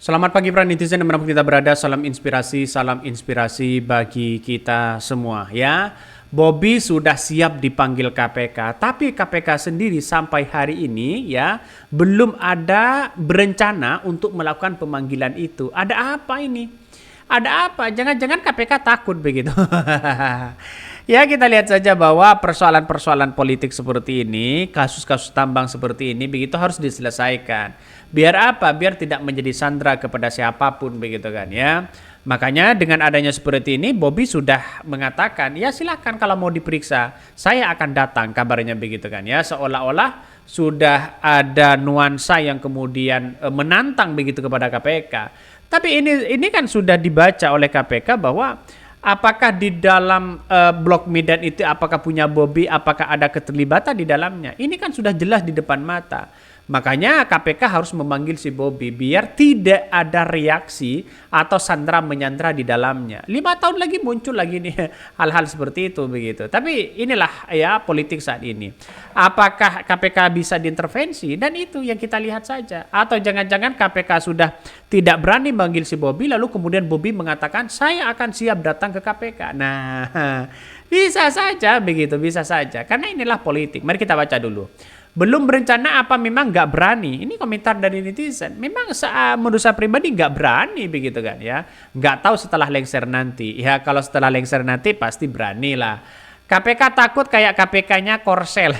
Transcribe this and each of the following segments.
Selamat pagi para netizen dimanapun kita berada, salam inspirasi bagi kita semua ya. Bobby sudah siap dipanggil KPK, tapi KPK sendiri sampai hari ini ya belum ada berencana untuk melakukan pemanggilan itu. Ada apa ini? Ada apa? Jangan-jangan KPK takut begitu. Ya kita lihat saja bahwa persoalan-persoalan politik seperti ini, kasus-kasus tambang seperti ini begitu harus diselesaikan. Biar apa? Biar tidak menjadi sandera kepada siapapun begitu kan ya. Makanya dengan adanya seperti ini Bobby sudah mengatakan ya silakan kalau mau diperiksa saya akan datang kabarnya begitu kan ya. Seolah-olah sudah ada nuansa yang kemudian menantang begitu kepada KPK. Tapi ini kan sudah dibaca oleh KPK bahwa apakah di dalam blok Medan itu apakah punya Bobby, apakah ada keterlibatan di dalamnya? Ini kan sudah jelas di depan mata. Makanya KPK harus memanggil si Bobby biar tidak ada reaksi atau sandera menyandera di dalamnya. 5 tahun lagi muncul lagi nih hal-hal seperti itu begitu. Tapi inilah ya politik saat ini. Apakah KPK bisa diintervensi? Dan itu yang kita lihat saja. Atau jangan-jangan KPK sudah tidak berani memanggil si Bobby lalu kemudian Bobby mengatakan saya akan siap datang ke KPK. Nah, bisa saja begitu, bisa saja. Karena inilah politik. Mari kita baca dulu. Belum berencana apa memang nggak berani? Ini komentar dari netizen. Memang menurut saya pribadi nggak berani begitu kan ya. Nggak tahu setelah lengser nanti. Ya kalau setelah lengser nanti pasti berani lah. KPK takut kayak KPK-nya Korsel.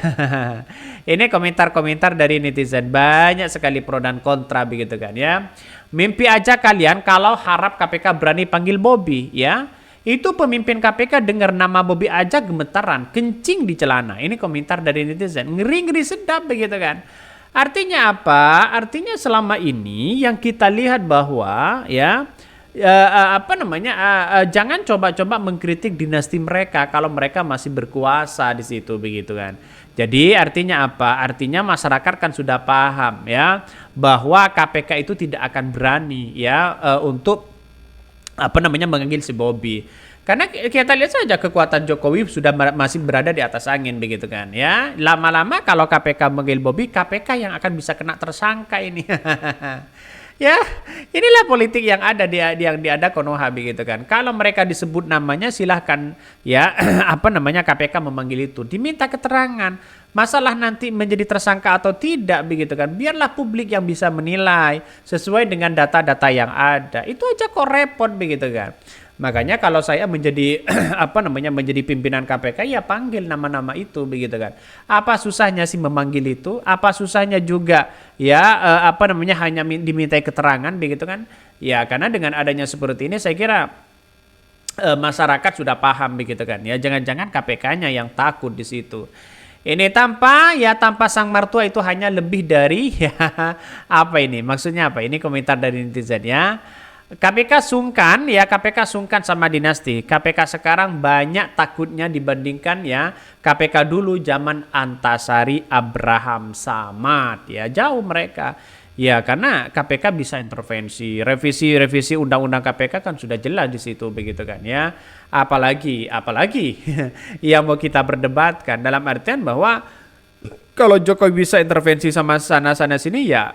Ini komentar-komentar dari netizen. Banyak sekali pro dan kontra begitu kan ya. Mimpi aja kalian kalau harap KPK berani panggil Bobby ya. Itu pemimpin KPK dengar nama Bobby aja gemetaran, kencing di celana. Ini komentar dari netizen. Ngeri-ngeri sedap begitu kan. Artinya apa? Artinya selama ini yang kita lihat bahwa ya jangan coba-coba mengkritik dinasti mereka kalau mereka masih berkuasa di situ begitu kan. Jadi artinya apa? Artinya masyarakat kan sudah paham ya bahwa KPK itu tidak akan berani ya untuk memanggil si Bobby. Karena kita lihat saja kekuatan Jokowi sudah masih berada di atas angin begitu kan ya. Lama-lama kalau KPK memanggil Bobby, KPK yang akan bisa kena tersangka ini. Ya, inilah politik yang ada yang ada Konoha begitu kan. Kalau mereka disebut namanya silahkan ya KPK memanggil itu, diminta keterangan. Masalah nanti menjadi tersangka atau tidak begitu kan. Biarlah publik yang bisa menilai sesuai dengan data-data yang ada. Itu aja kok repot begitu kan. Makanya kalau saya menjadi menjadi pimpinan KPK ya panggil nama-nama itu begitu kan. Apa susahnya sih memanggil itu? Apa susahnya juga ya hanya dimintai keterangan begitu kan? Ya karena dengan adanya seperti ini saya kira masyarakat sudah paham begitu kan. Ya jangan-jangan KPK-nya yang takut di situ. Ini tanpa sang mertua itu hanya lebih dari ya apa ini? Maksudnya apa? Ini komentar dari netizen ya. KPK sungkan sama dinasti. KPK sekarang banyak takutnya dibandingkan ya KPK dulu zaman Antasari, Abraham Samad ya jauh mereka. Ya karena KPK bisa intervensi, revisi undang-undang KPK kan sudah jelas di situ begitu kan ya. Apalagi yang mau kita berdebatkan dalam artian bahwa kalau Jokowi bisa intervensi sama sana sini ya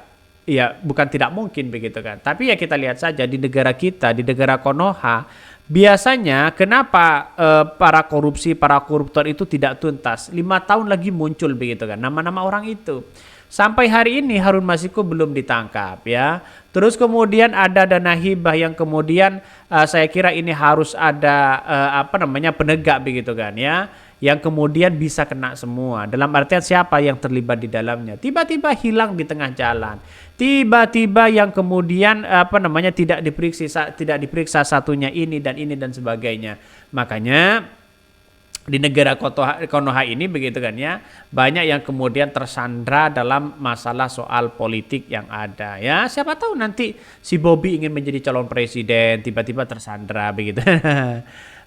bukan tidak mungkin begitu kan. Tapi ya kita lihat saja di negara kita, di negara Konoha, biasanya kenapa para koruptor itu tidak tuntas. 5 tahun lagi muncul begitu kan nama-nama orang itu. Sampai hari ini Harun Masiku belum ditangkap ya. Terus kemudian ada dana hibah yang kemudian saya kira ini harus ada penegak begitu kan ya. Yang kemudian bisa kena semua. Dalam artian siapa yang terlibat di dalamnya. Tiba-tiba hilang di tengah jalan. Tiba-tiba yang kemudian tidak diperiksa satunya ini dan sebagainya. Makanya di negara Konoha ini begitu kan ya, banyak yang kemudian tersandra dalam masalah soal politik yang ada ya. Siapa tahu nanti si Bobby ingin menjadi calon presiden tiba-tiba tersandra begitu.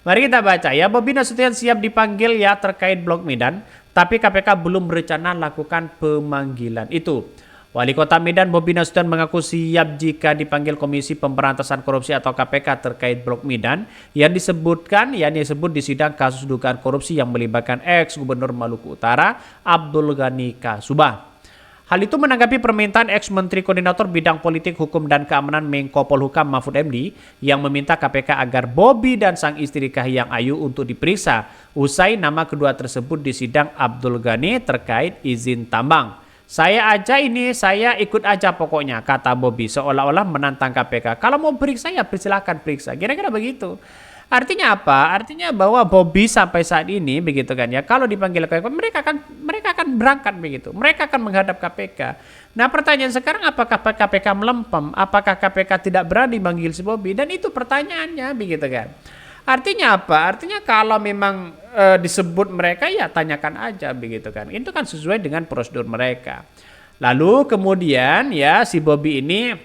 Mari kita baca ya. Bobby Nasution siap dipanggil ya terkait blok Medan, tapi KPK belum berencana lakukan pemanggilan itu. Wali Kota Medan Bobby Nasution mengaku siap jika dipanggil Komisi Pemberantasan Korupsi atau KPK terkait blok Medan yang disebut di sidang kasus dugaan korupsi yang melibatkan ex Gubernur Maluku Utara Abdul Ghani Kasubah. Hal itu menanggapi permintaan ex-Menteri Koordinator Bidang Politik, Hukum, dan Keamanan Menko Polhukam Mahfud MD yang meminta KPK agar Bobi dan sang istri Kahiyang Ayu untuk diperiksa usai nama kedua tersebut di sidang Abdul Ghani terkait izin tambang. Saya ikut aja pokoknya, kata Bobi seolah-olah menantang KPK. Kalau mau periksa ya persilahkan periksa, kira-kira begitu. Artinya apa? Artinya bahwa Bobi sampai saat ini begitu kan ya, kalau dipanggil KPK mereka akan berangkat begitu. Mereka akan menghadap KPK. Nah, pertanyaan sekarang apakah KPK melempem? Apakah KPK tidak berani manggil si Bobi? Dan itu pertanyaannya begitu kan. Artinya apa? Artinya kalau memang disebut mereka ya tanyakan aja begitu kan. Itu kan sesuai dengan prosedur mereka. Lalu kemudian ya si Bobi ini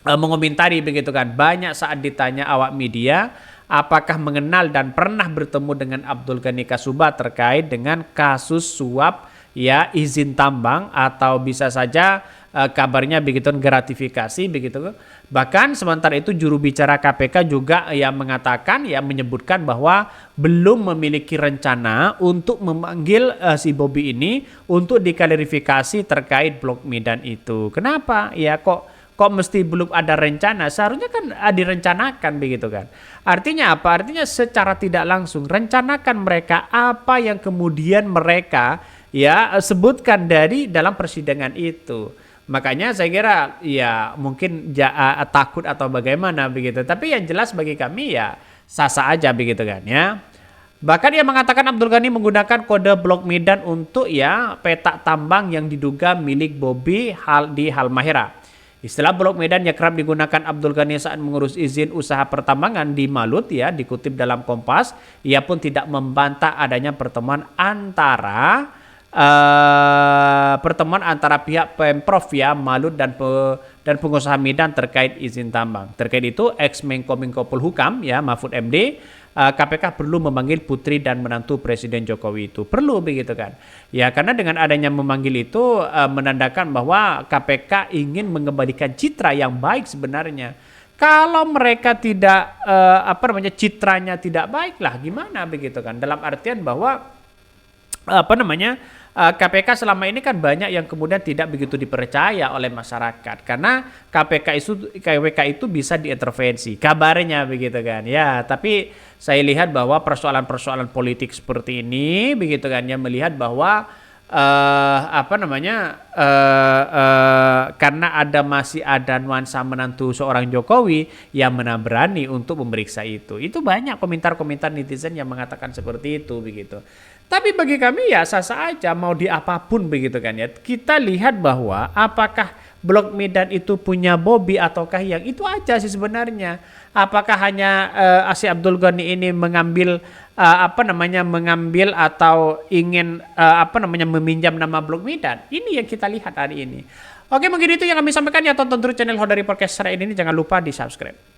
mengomentari begitu kan. Banyak saat ditanya awak media apakah mengenal dan pernah bertemu dengan Abdul Ghani Kasuba terkait dengan kasus suap ya izin tambang atau bisa saja kabarnya begitu gratifikasi begitu. Bahkan sementara itu juru bicara KPK juga yang mengatakan ya menyebutkan bahwa belum memiliki rencana untuk memanggil si Bobi ini untuk diklarifikasi terkait Blok Medan itu. Kenapa? Ya kok mesti belum ada rencana? Seharusnya kan direncanakan begitu kan. Artinya apa? Artinya secara tidak langsung rencanakan mereka apa yang kemudian mereka ya sebutkan dari dalam persidangan itu. Makanya saya kira ya mungkin takut atau bagaimana begitu. Tapi yang jelas bagi kami ya sah-sah aja begitu kan ya. Bahkan ia mengatakan Abdul Ghani menggunakan kode Blok Medan untuk ya petak tambang yang diduga milik Bobi di Halmahera. Istilah Blok Medan yang kerap digunakan Abdul Ghani saat mengurus izin usaha pertambangan di Malut ya dikutip dalam Kompas. Ia pun tidak membantah adanya pertemuan antara pihak Pemprov ya Malut dan pengusaha Medan terkait izin tambang. Terkait itu ex-Menko Polhukam ya Mahfud MD KPK perlu memanggil putri dan menantu Presiden Jokowi itu. Perlu begitu kan. Ya karena dengan adanya memanggil itu menandakan bahwa KPK ingin mengembalikan citra yang baik sebenarnya. Kalau mereka tidak citranya tidak baik lah gimana begitu kan. Dalam artian bahwa KPK selama ini kan banyak yang kemudian tidak begitu dipercaya oleh masyarakat karena KPK itu bisa diintervensi kabarnya begitu kan ya. Tapi saya lihat bahwa persoalan-persoalan politik seperti ini begitu kan ya, melihat bahwa karena masih ada nuansa menantu seorang Jokowi yang berani untuk memeriksa itu banyak komentar-komentar netizen yang mengatakan seperti itu begitu. Tapi bagi kami ya sah-sah aja mau di apapun begitu kan ya. Kita lihat bahwa apakah Blok Medan itu punya Bobi ataukah yang itu aja sih sebenarnya. Apakah hanya si Abdul Ghani ini mengambil atau ingin meminjam nama Blok Medan? Ini yang kita lihat hari ini. Oke, mungkin itu yang kami sampaikan ya. Tonton terus channel Hodari Podcast ini, jangan lupa di subscribe.